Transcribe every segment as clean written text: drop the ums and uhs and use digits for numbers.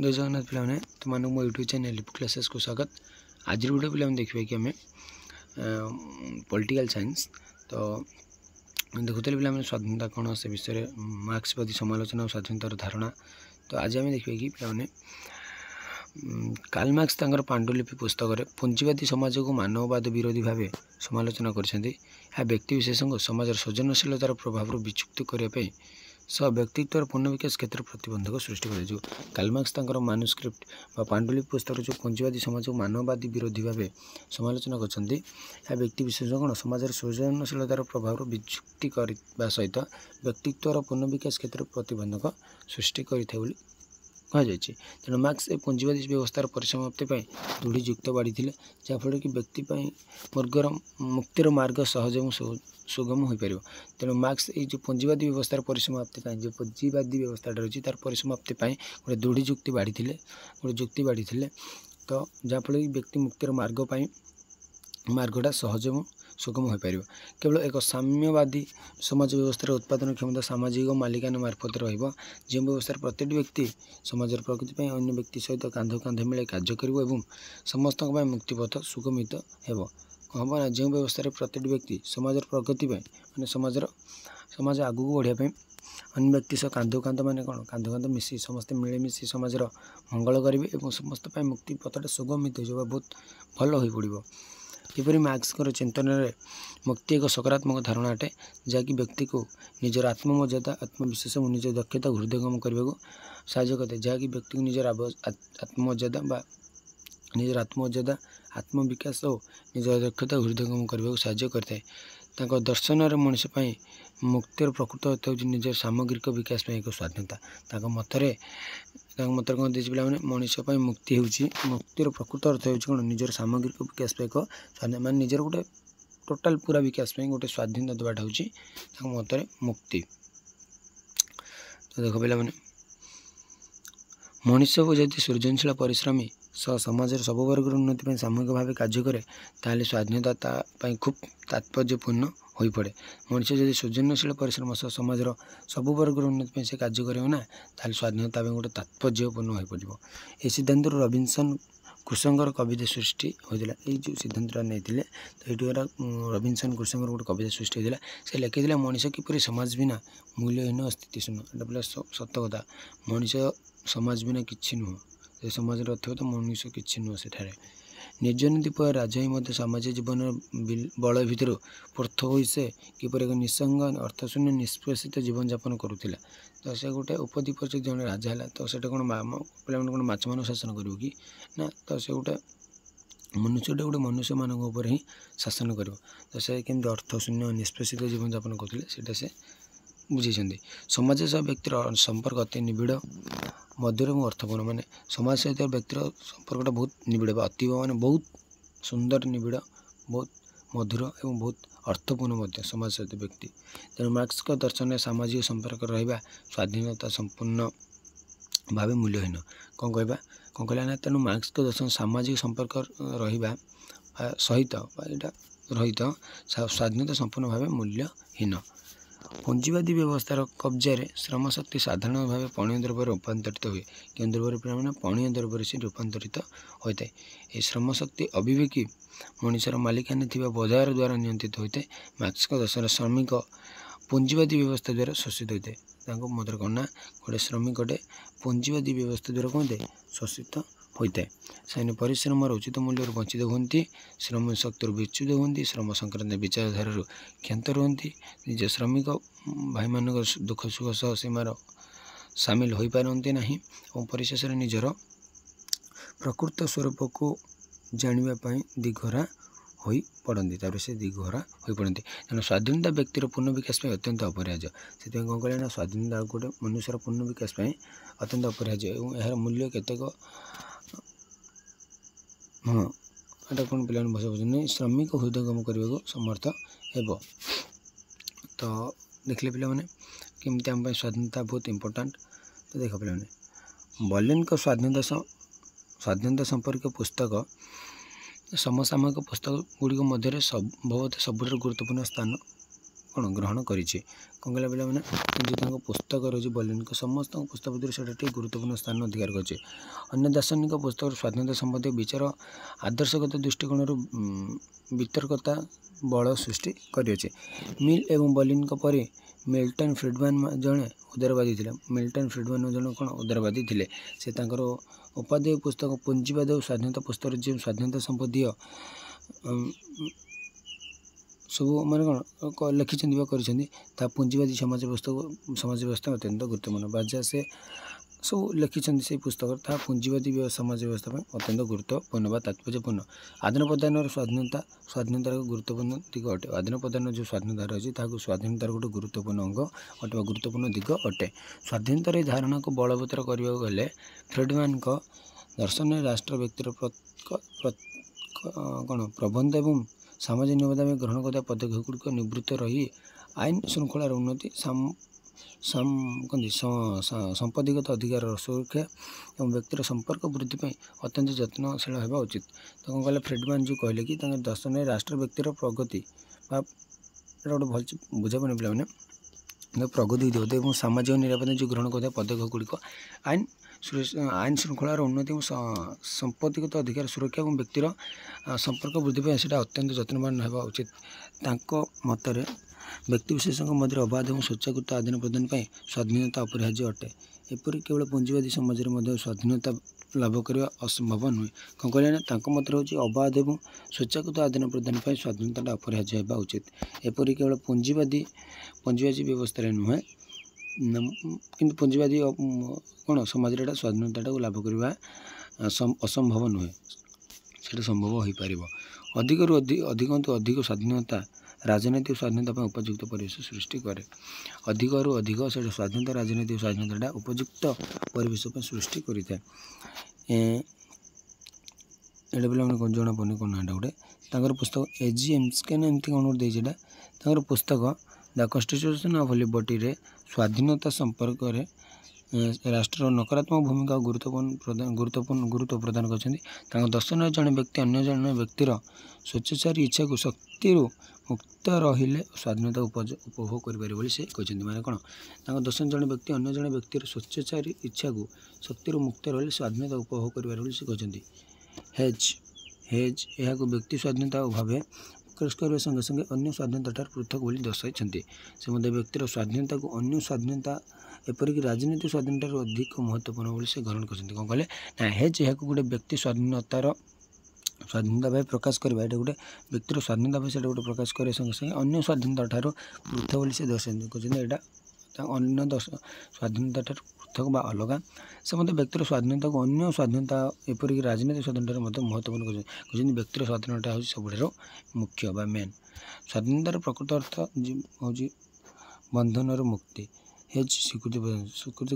जय जगन्नाथ पे तुम मो यूट्यूब चैनल लिपु क्लासेस को स्वागत। आज वीडियो पे देखिए कि आम पॉलिटिकल साइंस तो देखुले पे स्वाधीनता कौन से विषय मार्क्सवादी समालोचना और स्वाधीनतार धारणा। तो आज आम देखिए कि पे कार्ल मार्क्स तांकर पांडुलिपि पुस्तक में पुंजीवादी समाज को मानववाद विरोधी भाव समालोचना कर व्यक्ति विशेष समाज सृजनशीलतार प्रभाव विचुक्त करने सह व्यक्तित्वर पूर्ण विकास क्षेत्र प्रतिबंधक सृष्टि कर। कार्ल मार्क्स तांकर मानुस्क्रिप्ट व पांडुलिपि पुस्तक जो पुंजीवादी समाज को मानववादी विरोधी भाव समालोचना कर व्यक्ति विशेष कौन समाज सृजनशीलतार प्रभाव विचुक्ति करने सहित व्यक्तित्वर पूर्ण विकास क्षेत्र प्रतिबंधक सृष्टि कर कहुई। तेणु मार्क्स ए पुंजीवादी व्यवस्थार परिसमाप्ति दृढ़युक्त बाढ़ी जहाँफल कि व्यक्ति वर्गर मुक्तिर मार्ग सहज और सुगम हो पार। तेणु मार्क्स ये जो पुंजीवादी व्यवस्थार परिसमाप्ति जो पुंजीवादी व्यवस्था रही तार परिसमाप्ति गोटे दृढ़युक्ति बाढ़ी गोटे युक्ति बाढ़ी तो जहाँफल कि व्यक्ति मुक्तिर मार्गटा सहज और सुगम हो पार। केवल एक साम्यवादी समाज व्यवस्थार उत्पादन क्षमता सामाजिक मालिकाना मार्फत रहा जो व्यवस्थार प्रत्येक व्यक्ति समाज प्रगति अन्य व्यक्ति सहित कांध कांध मिले कार्य कर समस्त मुक्तिपथ सुगमित हो हम ना जो व्यवस्था प्रत्येक व्यक्ति समाज प्रगति माने समाज आगू बढ़ापी अन्य व्यक्ति सह कांध कांध माने कौन कांध कांध मिसी समस्ते मिलेमिशी समाज मंगल करेंगे समस्त मुक्ति पथटा सुगमित हो बहुत भल हो पड़ो। यहपरी मार्क्स चिंतन में मुक्ति एक सकारात्मक धारणा अटे जहाँकि व्यक्ति को निजर आत्ममर्यादा आत्मविश्वास और निज दक्षता हृदयंगम करने को साहय करते जहाँकि व्यक्ति को निजर आत्ममर्यादा निजर आत्ममर्यादा आत्मविकास और निज दक्षता हृदयंगम करने को साहय करता है। दर्शन मनुष्य मुक्तिर प्रकृत अर्थ हो निज सामग्रिक विकास एक स्वाधीनता मतरे कौन देखिए पे मनुष्य मुक्ति होची मुक्तिर प्रकृत अर्थ हो कौन निजर सामग्रिक विकास एक स्वाधीन मान निजर गोटे टोटाल पूरा विकास गोटे स्वाधीनता देवाटा हूँ मतरे मुक्ति। तो देख पे मनुष्य को जब सृजनशील परिश्रमी सह समाज सब वर्ग उन्नति सामूहिक भाव कार्य करे ताले स्वाधीनता खूब तात्पर्यपूर्ण हो पड़े। मनुष्य जब सृजनशील परिश्रम सह समाज सब वर्ग उन्नति से कार्य करे ना ताले स्वाधीनता गोटे तात्पर्यपूर्ण हो पड़ो। ये सिद्धांत रबिन्सन कृष्णकर कविता सृष्टि होता है जो सिद्धांत नहीं तो ये रबिन्सन कृष्णकर गोटे कविता सृष्टि होता से लिखी मनुष्य किपर समाज बिना मूल्यहीन स्थिति शून्य एटा सत कथा मनुष्य समाज बिना किसी नुह समाज अर्थ तो मनुष्य किसी नुह से निर्जन द्वीप राजा ही सामाजिक जीवन बल भितर पृथक हो से किपर एक निसंग अर्थशून्य निष्पेषित जीवन यापन करूला। तो से गोटे उपद्वीप से जन राजा है तो से कौन पे कौन माछ मान शासन कर कि ना तो से गोटे मनुष्य गोटे मनुष्य मान ही शासन कर तो से केमती अर्थशून्य निष्पेषित जीवन यापन करुले से बुझे। समाज सह व्यक्तिर संपर्क अति निबिड़ मधुर और अर्थपूर्ण माने समाज सहित व्यक्तिर संपर्कटा बहुत निबिड़ अतीव माने बहुत सुंदर निबिड़ बहुत मधुर और बहुत अर्थपूर्ण समाज सहित व्यक्ति। तेणु मार्क्स का दर्शन में सामाजिक संपर्क रहा स्वाधीनता संपूर्ण भाव मूल्यहीन कौन कहला ना। तेणु मार्क्स का दर्शन सामाजिक संपर्क रहा सहित रहित स्वाधीनता संपूर्ण भाव मूल्यहीन। पुंजीवादी व्यवस्थार कब्जा श्रम शक्ति साधारण भाव पणीय द्रव्य रूपांतरित हुए कि द्रव्य मैंने पणीय द्रव्य से रूपांतरित होता है। ये श्रम शक्ति अविवेकी मनुष्यर मालिकाना थी बजार द्वारा नियंत्रित होता है। मार्क्स का दर्शन श्रमिक पुंजीवादी व्यवस्था द्वारा शोषित होता है मतलब कौन ना गोटे श्रमिकटे पुंजीवादी व्यवस्था द्वारा कौन होता है शोषित होता है। से परिश्रम उचित मूल्य वंचित होती श्रम शक्ति विच्युत होती श्रम संक्रांत विचारधारा क्षांत रुहति निज श्रमिक भाई मान दुख सुख सह सीमार सामिल हो पारती ना और परिशेष निजर प्रकृत स्वरूप को जानापी दिघरा हो पड़ती से दिघरा हो पड़ती। तेणु स्वाधीनता व्यक्तिर पूर्ण विकास अत्यंत अपरिहार्य से कौन कह स्वाधीनता गोटे मनुष्यर पूर्ण विकास अत्यंत अपरिहार्य और यार मूल्य केतक हाँ एटा कौन पे भाषा बुझे श्रमिक हृदयंगम करने को समर्थ हो। तो देखले पे केमती आम स्वाधीनता बहुत इम्पोर्टाट। तो देख पे बर्लिन का स्वाधीनता संपर्क पुस्तक समसामयिक पुस्तक गुड़िक मध्य संभवतः सब गुरुत्वपूर्ण स्थान କ'ଣ ଗ୍ରହଣ କରିଛି। କ'ଣ କହିଲା ପିଲାମାନେ ଯେଉଁ ତାଙ୍କ ପୁସ୍ତକ ରହିଛି ବଲିନ୍ଙ୍କ ସମସ୍ତଙ୍କ ପୁସ୍ତକ ଭିତରୁ ସେଇଟା ଟିକେ ଗୁରୁତ୍ୱପୂର୍ଣ୍ଣ ସ୍ଥାନ ଅଧିକାର କରିଛି। ଅନ୍ୟ ଦାର୍ଶନିକ ପୁସ୍ତକର ସ୍ୱାଧୀନତା ସମ୍ବନ୍ଧୀୟ ବିଚାର ଆଦର୍ଶଗତ ଦୃଷ୍ଟିକୋଣରୁ ବିତର୍କତା ବଳ ସୃଷ୍ଟି କରିଅଛି। ମିଲ୍ ଏବଂ ବଲିନ୍ଙ୍କ ପରେ ମିଲ୍ଟନ୍ ଫ୍ରିଡ୍ମ୍ୟାନ୍ ଜଣେ ଉଦାରବାଦୀ ଥିଲେ। ମିଲ୍ଟନ୍ ଫ୍ରିଡ୍ମ୍ୟାନ୍ ଜଣେ କ'ଣ ଉଦାରବାଦୀ ଥିଲେ। ସେ ତାଙ୍କର ଉପାଦେୟ ପୁସ୍ତକ ପୁଞ୍ଜିବାଦ ଓ ସ୍ୱାଧୀନତା ପୁସ୍ତକରେ ଯେଉଁ ସ୍ୱାଧୀନତା ସମ୍ବନ୍ଧୀୟ ସବୁ ମାନେ କ'ଣ ଲେଖିଛନ୍ତି ବା କରିଛନ୍ତି ତାହା ପୁଞ୍ଜିବାଦୀ ସମାଜ ବ୍ୟବସ୍ଥା ଅତ୍ୟନ୍ତ ଗୁରୁତ୍ୱପୂର୍ଣ୍ଣ। ବାଜା ସେ ସବୁ ଲେଖିଛନ୍ତି ସେଇ ପୁସ୍ତକରେ ତାହା ପୁଞ୍ଜିବାଦୀ ସମାଜ ବ୍ୟବସ୍ଥା ପାଇଁ ଅତ୍ୟନ୍ତ ଗୁରୁତ୍ୱପୂର୍ଣ୍ଣ ବା ତାତ୍ପର୍ଯ୍ୟପୂର୍ଣ୍ଣ। ଆଦାନ ପ୍ରଦାନର ସ୍ୱାଧୀନତାର ଗୁରୁତ୍ୱପୂର୍ଣ୍ଣ ଦିଗ ଅଟେ। ଆଦାନ ପ୍ରଦାନର ଯେଉଁ ସ୍ୱାଧୀନତା ରହିଛି ତାହାକୁ ସ୍ୱାଧୀନତାର ଗୋଟେ ଗୁରୁତ୍ୱପୂର୍ଣ୍ଣ ଅଙ୍ଗ ଅଟେ ବା ଗୁରୁତ୍ୱପୂର୍ଣ୍ଣ ଦିଗ ଅଟେ। ସ୍ୱାଧୀନତାର ଏହି ଧାରଣାକୁ ବଳବତ୍ତର କରିବାକୁ ଗଲେ ଫ୍ରିଡ୍ମ୍ୟାନ୍ଙ୍କ ଦର୍ଶନରେ ରାଷ୍ଟ୍ର ବ୍ୟକ୍ତିର ପ୍ରବନ୍ଧ ଏବଂ ସାମାଜିକ ନିରାପତ୍ତା ପାଇଁ ଗ୍ରହଣ କରୁଥିବା ପଦକ୍ଷେପଗୁଡ଼ିକ ନିବୃତ୍ତ ରହି ଆଇନ ଶୃଙ୍ଖଳାର ଉନ୍ନତି ସମ୍ପତ୍ତିଗତ ଅଧିକାରର ସୁରକ୍ଷା ଏବଂ ବ୍ୟକ୍ତିର ସମ୍ପର୍କ ବୃଦ୍ଧି ପାଇଁ ଅତ୍ୟନ୍ତ ଯତ୍ନଶୀଳ ହେବା ଉଚିତ। ତ କ'ଣ କହିଲେ ଫ୍ରିଡ୍ମ୍ୟାନ୍ ଯେଉଁ କହିଲେ କି ତାଙ୍କ ଦର୍ଶନରେ ରାଷ୍ଟ୍ର ବ୍ୟକ୍ତିର ପ୍ରଗତି ବା ଏଇଟା ଗୋଟେ ଭଲ ବୁଝାପଡ଼ିବ ପିଲାମାନେ ପ୍ରଗତି ଦିଅନ୍ତି ଏବଂ ସାମାଜିକ ନିରାପତ୍ତା ଯେଉଁ ଗ୍ରହଣ କରୁଥିବା ପଦକ୍ଷେପଗୁଡ଼ିକ ଆଇନ ଶୃଙ୍ଖଳାର ଉନ୍ନତି ଏବଂ ସମ୍ପତ୍ତିଗତ ଅଧିକାର ସୁରକ୍ଷା ଏବଂ ବ୍ୟକ୍ତିର ସମ୍ପର୍କ ବୃଦ୍ଧି ପାଇଁ ସେଇଟା ଅତ୍ୟନ୍ତ ଯତ୍ନବାନ ହେବା ଉଚିତ। ତାଙ୍କ ମତରେ ବ୍ୟକ୍ତିବିଶେଷଙ୍କ ମଧ୍ୟରେ ଅବାଧ ଏବଂ ସ୍ୱେଚ୍ଛାକୃତ ଆଦାନ ପ୍ରଦାନ ପାଇଁ ସ୍ୱାଧୀନତା ଅପରିହାର୍ଯ୍ୟ ଅଟେ। ଏପରି କେବଳ ପୁଞ୍ଜିବାଦୀ ସମାଜରେ ମଧ୍ୟ ସ୍ୱାଧୀନତା ଲାଭ କରିବା ଅସମ୍ଭବ ନୁହେଁ। କ'ଣ କହିଲେ ନା ତାଙ୍କ ମତରେ ହେଉଛି ଅବାଧ ଏବଂ ସ୍ୱେଚ୍ଛାକୃତ ଆଦାନ ପ୍ରଦାନ ପାଇଁ ସ୍ୱାଧୀନତାଟା ଅପରିହାର୍ଯ୍ୟ ହେବା ଉଚିତ। ଏପରି କେବଳ ପୁଞ୍ଜିବାଦୀ ବ୍ୟବସ୍ଥାରେ ନୁହେଁ କିନ୍ତୁ ପୁଞ୍ଜିବାଦୀ କ'ଣ ସମାଜରେ ଏଇଟା ସ୍ୱାଧୀନତାଟାକୁ ଲାଭ କରିବା ଅସମ୍ଭବ ନୁହେଁ, ସେଇଟା ସମ୍ଭବ ହୋଇପାରିବ। ଅଧିକ ସ୍ୱାଧୀନତା ରାଜନୈତିକ ସ୍ୱାଧୀନତା ପାଇଁ ଉପଯୁକ୍ତ ପରିବେଶ ସୃଷ୍ଟି କରେ। ଅଧିକରୁ ଅଧିକ ସେଇଟା ସ୍ୱାଧୀନତା ରାଜନୈତିକ ସ୍ୱାଧୀନତାଟା ଉପଯୁକ୍ତ ପରିବେଶ ପାଇଁ ସୃଷ୍ଟି କରିଥାଏ। ଏଇଟା ପିଲାମାନେ କ'ଣ ଜଣାପଡ଼ୁନି କ'ଣ ଏଇଟା ଗୋଟେ ତାଙ୍କର ପୁସ୍ତକ A.G. ଏମ୍ସ୍କେନ୍ ଏମିତି କ'ଣ ଗୋଟେ ଦେଇଛି ଏଇଟା ତାଙ୍କର ପୁସ୍ତକ ଦ କନଷ୍ଟିଚ୍ୟୁସନ୍ ଅଫ୍ ଲିବର୍ଟିରେ ସ୍ୱାଧୀନତା ସମ୍ପର୍କରେ ରାଷ୍ଟ୍ରର ନକାରାତ୍ମକ ଭୂମିକା ଗୁରୁତ୍ୱ ପ୍ରଦାନ କରିଛନ୍ତି। ତାଙ୍କ ଦର୍ଶନରେ ଜଣେ ବ୍ୟକ୍ତି ଅନ୍ୟ ଜଣେ ବ୍ୟକ୍ତିର ସ୍ୱେଚ୍ଛାଚାରୀ ଇଚ୍ଛାକୁ ଶକ୍ତିରୁ ମୁକ୍ତ ରହିଲେ ସ୍ୱାଧୀନତା ଉପଭୋଗ କରିପାରିବ ବୋଲି ସେ କହିଛନ୍ତି। ମାନେ କ'ଣ ତାଙ୍କ ଦର୍ଶନରେ ଜଣେ ବ୍ୟକ୍ତି ଅନ୍ୟ ଜଣେ ବ୍ୟକ୍ତିର ସ୍ୱେଚ୍ଛାଚାରୀ ଇଚ୍ଛାକୁ ଶକ୍ତିରୁ ମୁକ୍ତ ରହିଲେ ସ୍ୱାଧୀନତା ଉପଭୋଗ କରିପାରିବ ବୋଲି ସେ କହିଛନ୍ତି। ହେଜ୍ ଏହାକୁ ବ୍ୟକ୍ତି ସ୍ୱାଧୀନତା ଭାବେ ପ୍ରକାଶ କରିବା ସଙ୍ଗେ ସଙ୍ଗେ ଅନ୍ୟ ସ୍ୱାଧୀନତାଠାରୁ ପୃଥକ ବୋଲି ଦର୍ଶାଇଛନ୍ତି। ସେ ମଧ୍ୟ ବ୍ୟକ୍ତିର ସ୍ୱାଧୀନତାକୁ ଅନ୍ୟ ସ୍ୱାଧୀନତା ଏପରିକି ରାଜନୈତିକ ସ୍ୱାଧୀନତାରୁ ଅଧିକ ମହତ୍ତ୍ୱପୂର୍ଣ୍ଣ ବୋଲି ସେ ଗ୍ରହଣ କରିଛନ୍ତି। କ'ଣ କହିଲେ ନା ହେଜ୍ ଏହାକୁ ଗୋଟେ ବ୍ୟକ୍ତି ସ୍ୱାଧୀନତା ଭାବେ ପ୍ରକାଶ କରିବା ଏଇଟା ଗୋଟେ ବ୍ୟକ୍ତିର ସ୍ୱାଧୀନତା ଭାବେ ସେଇଟା ଗୋଟେ ପ୍ରକାଶ କରିବା ସଙ୍ଗେ ସଙ୍ଗେ ଅନ୍ୟ ସ୍ୱାଧୀନତା ଠାରୁ ପୃଥକ ବୋଲି ସେ ଦର୍ଶାନ୍ତି କହୁଛନ୍ତି ଏଇଟା ଅନ୍ୟ ସ୍ୱାଧୀନତା ଠାରୁ ପୃଥକ ବା ଅଲଗା। ସେ ମଧ୍ୟ ବ୍ୟକ୍ତିର ସ୍ୱାଧୀନତାକୁ ଅନ୍ୟ ସ୍ୱାଧୀନତା ଏପରିକି ରାଜନୈତିକ ସ୍ୱାଧୀନତାରୁ ମଧ୍ୟ ମହତ୍ତ୍ୱପୂର୍ଣ୍ଣ କହୁଛନ୍ତି ବ୍ୟକ୍ତିର ସ୍ୱାଧୀନତା ହେଉଛି ସବୁଠାରୁ ମୁଖ୍ୟ ବା ମେନ୍। ସ୍ୱାଧୀନତାର ପ୍ରକୃତ ଅର୍ଥ ହେଉଛି ବନ୍ଧନରୁ ମୁକ୍ତି। ହେଜ୍ ସ୍ୱୀକୃତି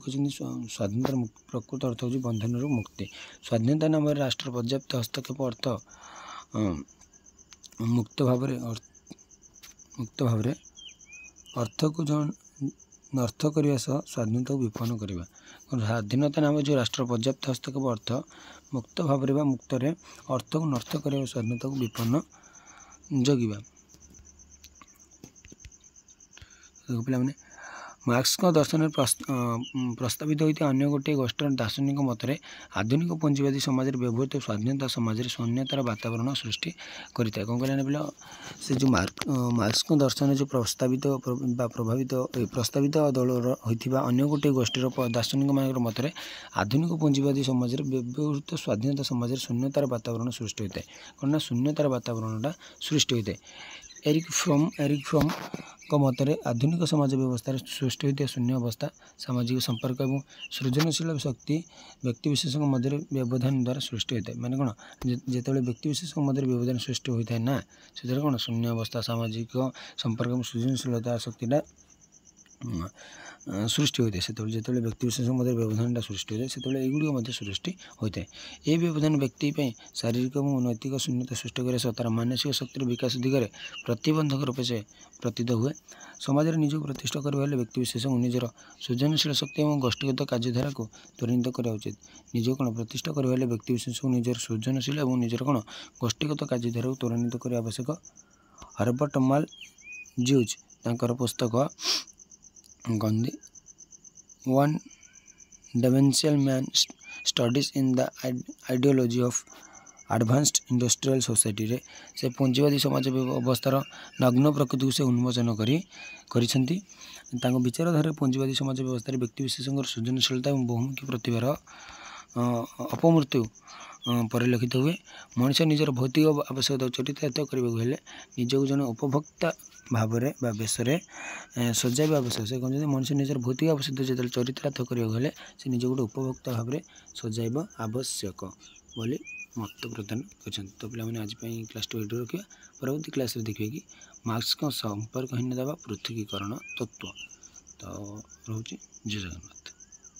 କରିଛନ୍ତି ସ୍ୱାଧୀନତାର ପ୍ରକୃତ ଅର୍ଥ ହେଉଛି ବନ୍ଧନରୁ ମୁକ୍ତି। ସ୍ୱାଧୀନତା ନାମରେ ରାଷ୍ଟ୍ର ପର୍ଯ୍ୟାପ୍ତ ହସ୍ତକ୍ଷେପ ମୁକ୍ତ ଭାବରେ ଅର୍ଥକୁ ନର୍ଥ କରିବା ସହ ସ୍ୱାଧୀନତାକୁ ବିପନ୍ନ କରିବା। ସ୍ୱାଧୀନତା ନାମରେ ଯେଉଁ ରାଷ୍ଟ୍ର ପର୍ଯ୍ୟାପ୍ତ ହସ୍ତକ୍ଷେପ ମୁକ୍ତ ଭାବରେ ବା ମୁକ୍ତରେ ଅର୍ଥକୁ ନର୍ଥ କରିବା ସ୍ୱାଧୀନତାକୁ ବିପନ୍ନ ଜଗିବା। ପିଲାମାନେ ମାର୍କ୍ସଙ୍କ ଦର୍ଶନରେ ପ୍ରସ୍ତାବିତ ହୋଇଥିବା ଅନ୍ୟ ଗୋଟିଏ ଗୋଷ୍ଠୀର ଦାର୍ଶନିକ ମତରେ ଆଧୁନିକ ପୁଞ୍ଜିବାଦୀ ସମାଜରେ ବ୍ୟବହୃତ ସ୍ୱାଧୀନତା ସମାଜରେ ଶୂନ୍ୟତାର ବାତାବରଣ ସୃଷ୍ଟି କରିଥାଏ। କ'ଣ କହିଲେ ନା ପିଲା ସେ ଯେଉଁ ମାର୍କ୍ସଙ୍କ ଦର୍ଶନରେ ଯେଉଁ ପ୍ରସ୍ତାବିତ ଦଳର ହୋଇଥିବା ଅନ୍ୟ ଗୋଟିଏ ଗୋଷ୍ଠୀର ଦାର୍ଶନିକମାନଙ୍କର ମତରେ ଆଧୁନିକ ପୁଞ୍ଜିବାଦୀ ସମାଜରେ ବ୍ୟବହୃତ ସ୍ୱାଧୀନତା ସମାଜରେ ଶୂନ୍ୟତାର ବାତାବରଣ ସୃଷ୍ଟି ହୋଇଥାଏ। କ'ଣ ନା ଶୂନ୍ୟତାର ବାତାବରଣଟା ସୃଷ୍ଟି ହୋଇଥାଏ। ଏରିକ୍ ଫ୍ରମ୍ଙ୍କ ମତରେ ଆଧୁନିକ ସମାଜ ବ୍ୟବସ୍ଥାରେ ସୃଷ୍ଟି ହୋଇଥିବା ଶୂନ୍ୟ ଅବସ୍ଥା ସାମାଜିକ ସମ୍ପର୍କ ଏବଂ ସୃଜନଶୀଳ ଶକ୍ତି ବ୍ୟକ୍ତିବିଶେଷଙ୍କ ମଧ୍ୟରେ ବ୍ୟବଧାନ ଦ୍ୱାରା ସୃଷ୍ଟି ହୋଇଥାଏ। ମାନେ କ'ଣ ଯେତେବେଳେ ବ୍ୟକ୍ତିବିଶେଷଙ୍କ ମଧ୍ୟରେ ବ୍ୟବଧାନ ସୃଷ୍ଟି ହୋଇଥାଏ ନା ସେଥିରେ କ'ଣ ଶୂନ୍ୟ ଅବସ୍ଥା ସାମାଜିକ ସମ୍ପର୍କ ଏବଂ ସୃଜନଶୀଳତା ଶକ୍ତିଟା ସୃଷ୍ଟି ହୋଇଥାଏ। ଯେତେବେଳେ ବ୍ୟକ୍ତିବିଶେଷଙ୍କ ମଧ୍ୟରେ ବ୍ୟବଧାନଟା ସୃଷ୍ଟି ହୋଇଥାଏ ସେତେବେଳେ ଏଗୁଡ଼ିକ ମଧ୍ୟ ସୃଷ୍ଟି ହୋଇଥାଏ। ଏହି ବ୍ୟବଧାନ ବ୍ୟକ୍ତି ପାଇଁ ଶାରୀରିକ ଏବଂ ନୈତିକ ଶୂନ୍ୟତା ସୃଷ୍ଟି କରିବା ସହ ତା'ର ମାନସିକ ଶକ୍ତିର ବିକାଶ ଦିଗରେ ପ୍ରତିବନ୍ଧକ ରୂପେ ସେ ପ୍ରତୀତ ହୁଏ। ସମାଜରେ ନିଜକୁ ପ୍ରତିଷ୍ଠା କରିବା ହେଲେ ବ୍ୟକ୍ତିବିଶେଷଙ୍କୁ ନିଜର ସୃଜନଶୀଳ ଶକ୍ତି ଏବଂ ଗୋଷ୍ଠୀଗତ କାର୍ଯ୍ୟଧାରାକୁ ତ୍ୱରାନ୍ୱିତ କରିବା ଉଚିତ। ନିଜକୁ କ'ଣ ପ୍ରତିଷ୍ଠା କରିବା ହେଲେ ବ୍ୟକ୍ତିବିଶେଷଙ୍କୁ ନିଜର ସୃଜନଶୀଳ ଏବଂ ନିଜର କ'ଣ ଗୋଷ୍ଠୀଗତ କାର୍ଯ୍ୟଧାରାକୁ ତ୍ୱରାନ୍ୱିତ କରିବା ଆବଶ୍ୟକ। ହର୍ବର୍ଟ ମାଲଜ୍ୟୁଜ୍ ତାଙ୍କର ପୁସ୍ତକ ଗନ୍ଧି one dimensional man studies in the ideology of advanced industrial ସୋସାଇଟିରେ ସେ ପୁଞ୍ଜିବାଦୀ ସମାଜ ଅବସ୍ଥାର ନଗ୍ନ ପ୍ରକୃତିକୁ ସେ ଉନ୍ମୋଚନ କରିଛନ୍ତି। ତାଙ୍କ ବିଚାରଧାରାରେ ପୁଞ୍ଜିବାଦୀ ସମାଜ ବ୍ୟବସ୍ଥାରେ ବ୍ୟକ୍ତିବିଶେଷଙ୍କର ସୃଜନଶୀଳତା ଏବଂ ବହୁମୁଖୀ ପ୍ରତିଭାର ଅପମୃତ୍ୟୁ ପରିଲକ୍ଷିତ ହୁଏ। ମଣିଷ ନିଜର ଭୌତିକ ଆବଶ୍ୟକତାକୁ ଚରିତାର୍ଥ କରିବାକୁ ହେଲେ ନିଜକୁ ଜଣେ ଉପଭୋକ୍ତା ଭାବରେ ବା ବେଶରେ ସଜାଇବା ଆବଶ୍ୟକ। ସେ କହୁଛନ୍ତି ମଣିଷ ନିଜର ଭୌତିକ ଆବଶ୍ୟକତା ଯେତେବେଳେ ଚରିତାର୍ଥ କରିବାକୁ ହେଲେ ସେ ନିଜକୁ ଗୋଟେ ଉପଭୋକ୍ତା ଭାବରେ ସଜାଇବା ଆବଶ୍ୟକ ବୋଲି ମତ ପ୍ରଦାନ କରିଛନ୍ତି। ତ ପିଲାମାନେ ଆଜି ପାଇଁ କ୍ଲାସ୍ଟି ଏଇଠି ରଖିବା। ପରବର୍ତ୍ତୀ କ୍ଲାସ୍ରେ ଦେଖିବା କି ମାର୍କ୍ସଙ୍କ ସମ୍ପର୍କହୀନତା ବା ପୃଥକୀକରଣ ତତ୍ତ୍ୱ। ତ ରହୁଛି ଜୟ ଜଗନ୍ନାଥ।